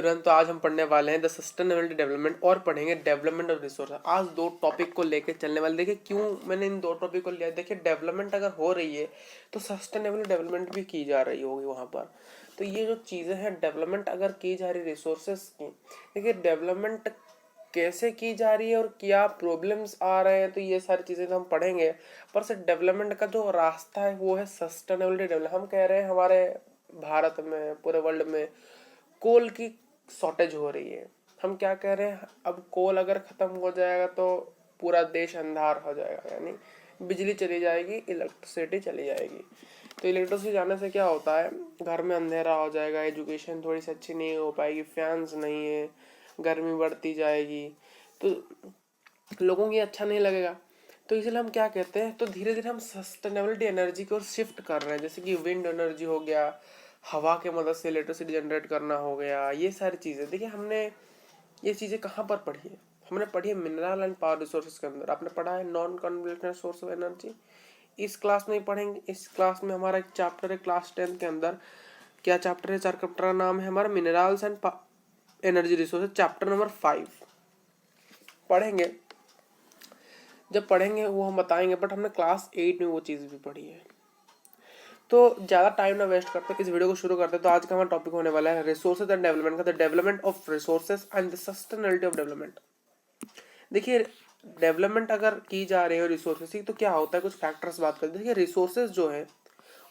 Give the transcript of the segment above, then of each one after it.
Everyone, तो आज हम पढ़ने वाले हैं द सस्टेनेबिलिटी डेवलपमेंट और पढ़ेंगे डेवलपमेंट ऑफ रिसोर्स। आज दो टॉपिक को लेके चलने वाले। देखिए क्यों मैंने इन दो टॉपिक को लिया। देखिए डेवलपमेंट अगर हो रही है तो सस्टेनेबल डेवलपमेंट भी की जा रही होगी वहाँ पर। तो ये जो चीज़ें हैं, डेवलपमेंट अगर की जा रही रिसोर्सेज की, देखिए डेवलपमेंट कैसे की जा रही है और क्या प्रॉब्लम्स आ रहे हैं, तो ये सारी चीज़ें तो हम पढ़ेंगे। पर से डेवलपमेंट का जो रास्ता है वो है सस्टेनेबिलिटी डेवलप। हम कह रहे हैं हमारे भारत में, पूरे वर्ल्ड में कोल की शॉर्टेज हो रही है। हम क्या कह रहे हैं, अब कोल अगर ख़त्म हो जाएगा तो पूरा देश अंधार हो जाएगा, यानी बिजली चली जाएगी, इलेक्ट्रिसिटी चली जाएगी। तो इलेक्ट्रिसिटी जाने से क्या होता है, घर में अंधेरा हो जाएगा, एजुकेशन थोड़ी सी अच्छी नहीं हो पाएगी, फैंस नहीं है, गर्मी बढ़ती जाएगी, तो लोगों की अच्छा नहीं लगेगा। तो इसलिए हम क्या कहते हैं, तो धीरे धीरे हम सस्टेनेबिलिटी एनर्जी की ओर शिफ्ट कर रहे हैं। जैसे कि विंड एनर्जी हो गया, हवा के मदद से इलेक्ट्रिसिटी जनरेट करना हो गया, ये सारी चीज़ें। देखिए हमने ये चीज़ें कहाँ पर पढ़ी है, हमने पढ़ी है मिनरल एंड पावर रिसोर्सेज के अंदर। आपने पढ़ा है non conventional source of energy. इस क्लास में ही पढ़ेंगे। इस क्लास में हमारा एक चैप्टर है क्लास 10 के अंदर। क्या चैप्टर है? चैप्टर का नाम है हमारा minerals and energy resources, chapter number 5 पढ़ेंगे। जब पढ़ेंगे वो हम बताएंगे, बट हमने क्लास 8 में वो चीज़ भी पढ़ी है। तो ज़्यादा टाइम ना वेस्ट करते इस वीडियो को शुरू करते हैं। तो आज का हमारा टॉपिक होने वाला है रिसोर्सेज एंड डेवलपमेंट का, the development of resources and the sustainability of development. देखिए डेवलपमेंट अगर की जा रही है रिसोर्सेज की, तो क्या होता है, कुछ फैक्टर्स बात करते हैं। देखिए रिसोर्सेज जो है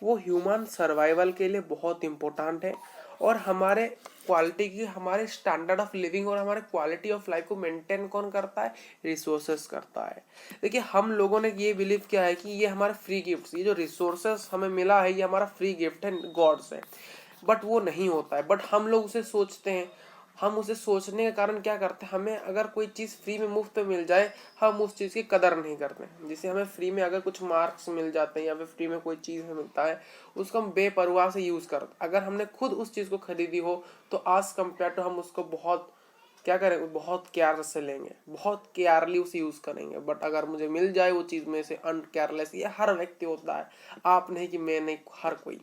वो ह्यूमन सर्वाइवल के लिए बहुत इंपॉर्टेंट है, और हमारे क्वालिटी की, हमारे स्टैंडर्ड ऑफ लिविंग और हमारे क्वालिटी ऑफ लाइफ को मेंटेन कौन करता है? रिसोर्सेस करता है। देखिए हम लोगों ने ये बिलीव किया है कि ये हमारा फ्री गिफ्ट, ये जो रिसोर्सेस हमें मिला है ये हमारा फ्री गिफ्ट है गॉड से, बट वो नहीं होता है। बट हम लोग उसे सोचते हैं। हम उसे सोचने के कारण क्या करते हैं, हमें अगर कोई चीज़ फ्री में मुफ्त में मिल जाए, हम उस चीज़ की कदर नहीं करते। जैसे हमें फ्री में अगर कुछ मार्क्स मिल जाते हैं या फिर फ्री में कोई चीज़ हमें मिलता है, उसको हम बेपरवाह से यूज़ करते। अगर हमने खुद उस चीज़ को खरीदी हो तो आज कंपेयर टू हम उसको बहुत क्या करेंगे, बहुत केयर से लेंगे, बहुत केयरली उसे यूज़ करेंगे। बट अगर मुझे मिल जाए वो चीज़ में से अनकेयरलेस, ये हर व्यक्ति होता है, आप नहीं कि मैं नहीं, हर कोई।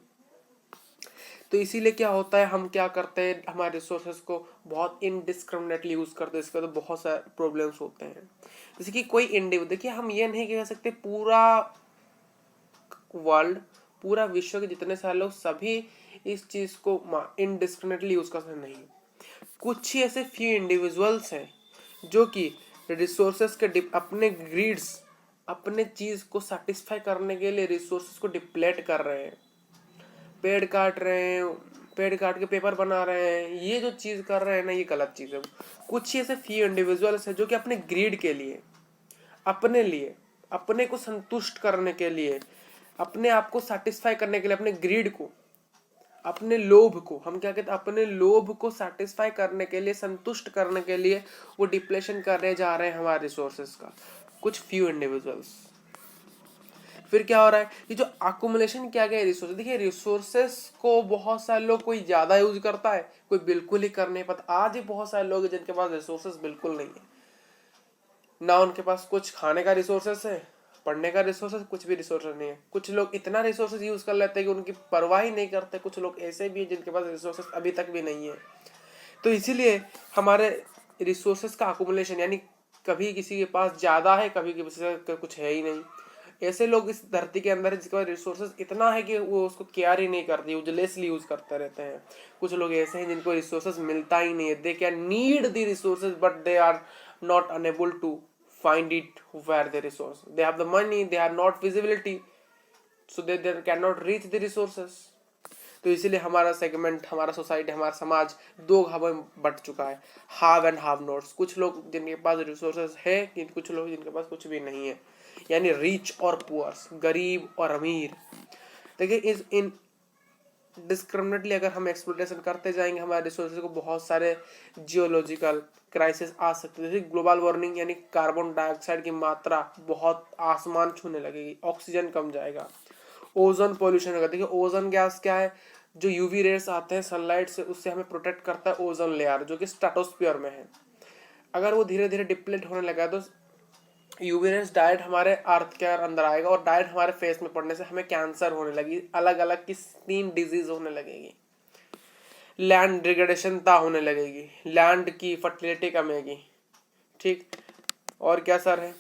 तो इसीलिए क्या होता है, हम क्या करते हैं, हमारे रिसोर्सेज को बहुत इनडिस्क्रिमिनेटली यूज़ करते हैं। इसका तो बहुत सारे प्रॉब्लम्स होते हैं। जैसे कि कोई इंडिविजुअल, देखिए हम ये नहीं कह सकते पूरा वर्ल्ड, पूरा विश्व के जितने सारे लोग सभी इस चीज़ को इनडिस्क्रिमिनेटली यूज़ करते नहीं। कुछ ही ऐसे फ्यू इंडिविजुअल्स हैं जो कि रिसोर्सेज के अपने ग्रीड्स, अपने चीज़ को सेटिस्फाई करने के लिए रिसोर्सेज को डिप्लेट कर रहे हैं, पेड़ काट रहे हैं, पेड़ काट के पेपर बना रहे हैं। ये जो चीज़ कर रहे हैं ना, ये गलत चीज़ है। कुछ ही ऐसे फ्यू इंडिविजुअल्स हैं जो कि अपने ग्रीड के लिए, अपने लिए, अपने को संतुष्ट करने के लिए, अपने आप को सेटिस्फाई करने के लिए, अपने ग्रीड को, अपने लोभ को, हम क्या कहते हैं, अपने लोभ को सेटिस्फाई करने के लिए, संतुष्ट करने के लिए वो डिप्लेशन करने जा रहे हैं हमारे रिसोर्सेज का, कुछ फ्यू इंडिविजुअल्स। फिर क्या हो रहा है, ये जो अकुमुलेशन किया गया रिसोर्स, देखिए रिसोर्सेस को बहुत सारे लोग, कोई ज़्यादा यूज करता है, कोई बिल्कुल ही कर नहीं पाता। आज ही बहुत सारे लोग हैं जिनके पास रिसोर्सेस बिल्कुल नहीं है, ना उनके पास कुछ खाने का रिसोर्सेस है, पढ़ने का रिसोर्सेस, कुछ भी रिसोर्सेस नहीं है। कुछ लोग इतना रिसोर्सेस यूज कर लेते हैं कि उनकी परवाह ही नहीं करते। कुछ लोग ऐसे भी हैं जिनके पास रिसोर्सेस अभी तक भी नहीं है। तो इसीलिए हमारे रिसोर्सेस का अकुमुलेशन, यानी कभी किसी के पास ज़्यादा है, कभी किसी के कुछ है ही नहीं। ऐसे लोग इस धरती के अंदर है जिसके पास रिसोर्सेज इतना है कि वो उसको केयर ही नहीं करते, यूजलेसली यूज करते रहते हैं। कुछ लोग ऐसे हैं जिनको रिसोर्सेज मिलता ही नहीं है, they can need the resources but they are not unable to find it where the resource, they have the money, they are not visibility, so they cannot reach the resources। तो इसीलिए हमारा segment, हमारा society, हमारा समाज दो भागों में but चुका है, हाव एंड हाव नॉट्स। कुछ लोग जिनके पास रिसोर्सेज है, कुछ लोग जिनके पास कुछ भी नहीं है, यानी रिच और पुअर्स, गरीब और अमीर। देखिए इस इन डिस्क्रिमिनेटली अगर हम एक्सप्लोटेशन करते जाएंगे हमारे रिसोर्सेज को, बहुत सारे जियोलॉजिकल क्राइसिस आ सकते हैं। जैसे ग्लोबल वार्मिंग, यानी कार्बन डाइऑक्साइड की मात्रा बहुत आसमान छूने लगेगी, ऑक्सीजन कम जाएगा, ओजोन पॉल्यूशन होगा। देखिए ओजोन गैस क्या है, जो यूवी रेस आते हैं सनलाइट से, उससे हमें प्रोटेक्ट करता है ओजोन लेयर, जो कि स्ट्रेटोस्फीयर में है। अगर वो धीरे धीरे डिप्लेट होने लगा तो यूवी रेस डायरेक्ट हमारे अर्थ के अंदर आएगा, और डायरेक्ट हमारे फेस में पड़ने से हमें कैंसर होने लगी, अलग अलग की 3 डिजीज होने लगेगी। लैंड डिग्रेडेशनता होने लगेगी, लैंड की फर्टिलिटी कमेगी। ठीक, और क्या सर है?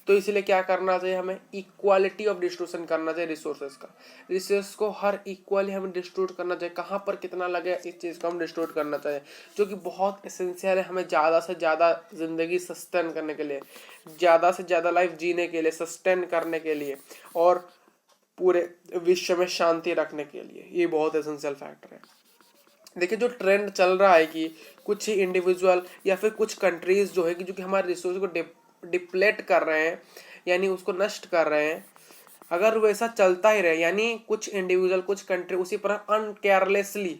तो इसलिए क्या करना चाहिए हमें? इक्वालिटी ऑफ डिस्ट्रीब्यूशन करना चाहिए रिसोर्सेज का। रिसोर्स को हर इक्वली हमें डिस्ट्रीब्यूट करना चाहिए, कहाँ पर कितना लगे इस चीज़ को हम डिस्ट्रीब्यूट करना चाहिए, जो कि बहुत एसेंशियल है हमें ज़्यादा से ज़्यादा ज़िंदगी सस्टेन करने के लिए, ज़्यादा से ज़्यादा लाइफ जीने के लिए, सस्टेन करने के लिए, और पूरे विश्व में शांति रखने के लिए। ये बहुत एसेंशियल फैक्टर है। देखिए जो ट्रेंड चल रहा है कि कुछ ही इंडिविजुअल या फिर कुछ कंट्रीज जो है कि जो कि हमारे रिसोर्स को डिप्लेट कर रहे हैं, यानी उसको नष्ट कर रहे हैं, अगर वैसा चलता ही रहे, यानी कुछ इंडिविजुअल कुछ कंट्री उसी पर अनकेयरलेसली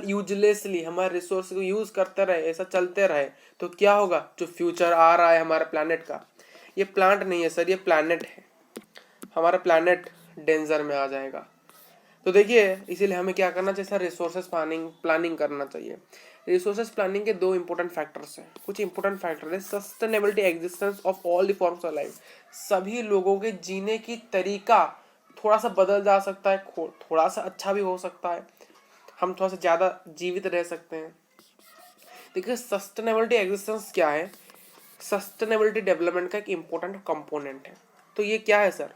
यूजलेसली हमारे रिसोर्स को यूज करते रहे, ऐसा चलते रहे, तो क्या होगा? जो फ्यूचर आ रहा है हमारे प्लानट का, ये प्लांट नहीं है सर, ये प्लानट है, हमारा प्लानट डेंजर में आ जाएगा। तो देखिए इसीलिए हमें क्या करना चाहिए सर? रिसोर्सेज प्लानिंग करना चाहिए। रिसोर्सेज प्लानिंग के दो इंपॉर्टेंट फैक्टर्स हैं, कुछ इंपॉर्टेंट फैक्टर है। Sustainability existence of all the forms of life, सभी लोगों के जीने की तरीका थोड़ा सा बदल जा सकता है, थोड़ा सा अच्छा भी हो सकता है, हम थोड़ा सा ज़्यादा जीवित रह सकते हैं। देखिए सस्टेनेबिलिटी एग्जिस्टेंस क्या है? सस्टेनेबिलिटी डेवलपमेंट का एक इम्पोर्टेंट कंपोनेंट है। तो ये क्या है सर?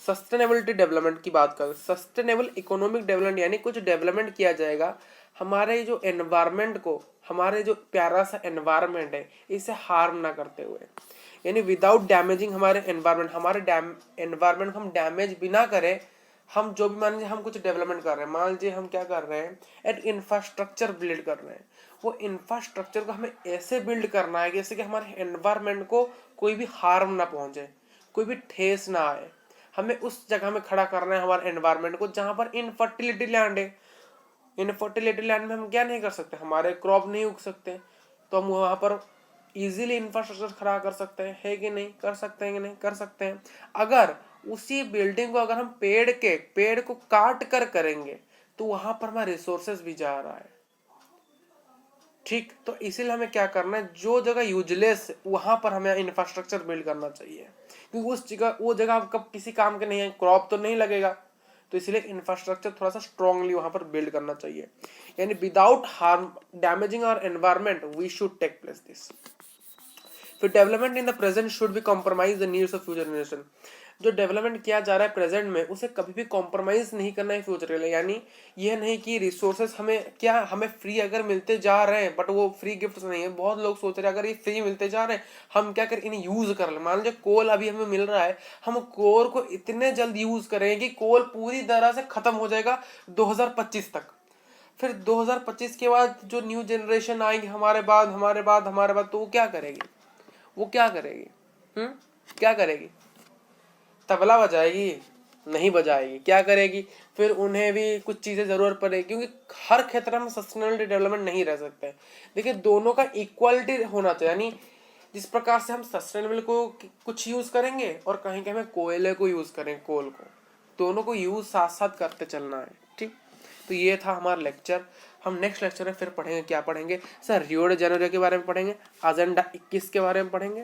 सस्टेनेबिलिटी डेवलपमेंट की बात करें, सस्टेनेबल इकोनॉमिक डेवलपमेंट, यानी कुछ डेवलपमेंट किया जाएगा हमारे जो एनवायरनमेंट को, हमारे जो प्यारा सा एनवायरनमेंट है इसे हार्म ना करते हुए, यानी विदाउट डैमेजिंग हमारे एनवायरनमेंट, हमारे एनवायरनमेंट को हम डैमेज बिना करें। हम जो भी मान लीजिए हम कुछ डेवलपमेंट कर रहे हैं, मान लीजिए हम क्या कर रहे हैं, एक इंफ्रास्ट्रक्चर बिल्ड कर रहे हैं, वो इंफ्रास्ट्रक्चर को हमें ऐसे बिल्ड करना है जैसे कि हमारे एनवायरनमेंट को कोई भी हार्म ना पहुंचे, कोई भी ठेस ना आए। हमें उस जगह में खड़ा करना है हमारे एनवायरनमेंट को जहां पर इनफर्टिलिटी लैंड है। इनफर्टिलिटी लैंड में हम क्या नहीं कर सकते? हमारे क्रॉप नहीं उग सकते, तो हम वहां पर इजीली इंफ्रास्ट्रक्चर खड़ा कर सकते हैं, है कि नहीं? कर सकते हैं कि नहीं? कर सकते हैं। अगर उसी बिल्डिंग को अगर हम पेड़ को काट कर करेंगे तो वहां पर हमारा रिसोर्सेज भी जा रहा है। ठीक, तो इसीलिए हमें क्या करना है, जो जगह यूजलेस वहां पर हमें इंफ्रास्ट्रक्चर बिल्ड करना चाहिए, क्योंकि वो जगह कब किसी काम के नहीं है, क्रॉप तो नहीं लगेगा, तो इसलिए इंफ्रास्ट्रक्चर थोड़ा सा स्ट्रांगली वहां पर बिल्ड करना चाहिए, यानी without harm damaging our environment we should take place this. फिर development in the present should be compromise the needs of future generation, जो डेवलपमेंट किया जा रहा है प्रेजेंट में उसे कभी भी कॉम्प्रोमाइज नहीं करना है फ्यूचर के लिए। यानी यह नहीं कि रिसोर्सेस हमें फ्री अगर मिलते जा रहे हैं, बट वो फ्री गिफ्ट नहीं है। बहुत लोग सोच रहे हैं अगर ये फ्री मिलते जा रहे हैं हम क्या करें, इन्हें यूज कर ले। मान लीजिए कोल अभी हमें मिल रहा है, हम कोल को इतने जल्द यूज करेंगे कि कोल पूरी तरह से खत्म हो जाएगा 2025 तक। फिर 2025 के बाद जो न्यू जनरेशन आएगी हमारे बाद तो वो क्या करेगी? क्या करेगी? तबला बजाएगी? नहीं बजाएगी। क्या करेगी? फिर उन्हें भी कुछ चीजें जरूरत पड़ेगी, क्योंकि हर क्षेत्र में सस्टेनेबल डेवलपमेंट नहीं रह सकते। देखिए दोनों का इक्वालिटी होना चाहिए, यानी जिस प्रकार से हम सस्टेनेबल को कुछ यूज करेंगे और कहीं कहीं कोयले को यूज करें, कोल को, दोनों को यूज साथ साथ करते चलना है। ठीक, तो ये था हमारा लेक्चर। हम नेक्स्ट लेक्चर में फिर पढ़ेंगे, क्या पढ़ेंगे सर? रियो डी जेनेरो के बारे में पढ़ेंगे, एजेंडा 21 के बारे में पढ़ेंगे,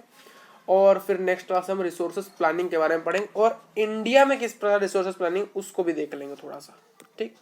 और फिर नेक्स्ट क्लास में हम रिसोर्सेज प्लानिंग के बारे में पढ़ेंगे, और इंडिया में किस प्रकार रिसोर्सेज प्लानिंग उसको भी देख लेंगे थोड़ा सा। ठीक।